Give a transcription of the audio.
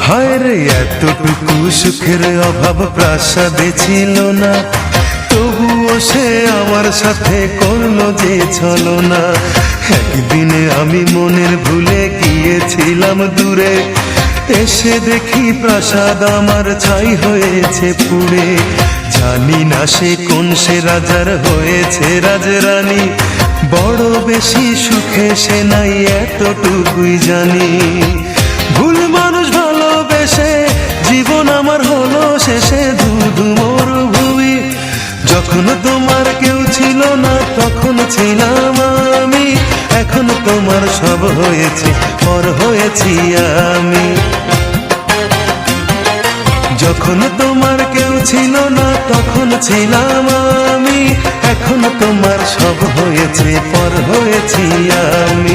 হায় রে এতটুকু সুখের অভাব প্রাসাদে ছিল না, তবুও সে আমার সাথে করলো যে ছলনা। একদিনে আমি মনের ভুলে গিয়েছিলাম দূরে, এসে দেখি প্রাসাদ আমার ছাই হয়েছে পুড়ে। জানি না সে কোন সে রাজার হয়েছে রাজরানী, বড় বেশি সুখে সে নাই এতটুকুই জানি। ভুল মানুষ ভালোবেসে জীবন আমার হলো শেষে ধুধু মরুভূমি। যখন তোমার কেউ ছিল না তখন ছিলাম আমি, এখন তোমার সব হয়েছে পর হয়েছি আমি। যখন তোমার কেউ ছিল না তখন ছিলাম আমি, এখন তোমার সব হয়েছে পর হয়েছি আমি।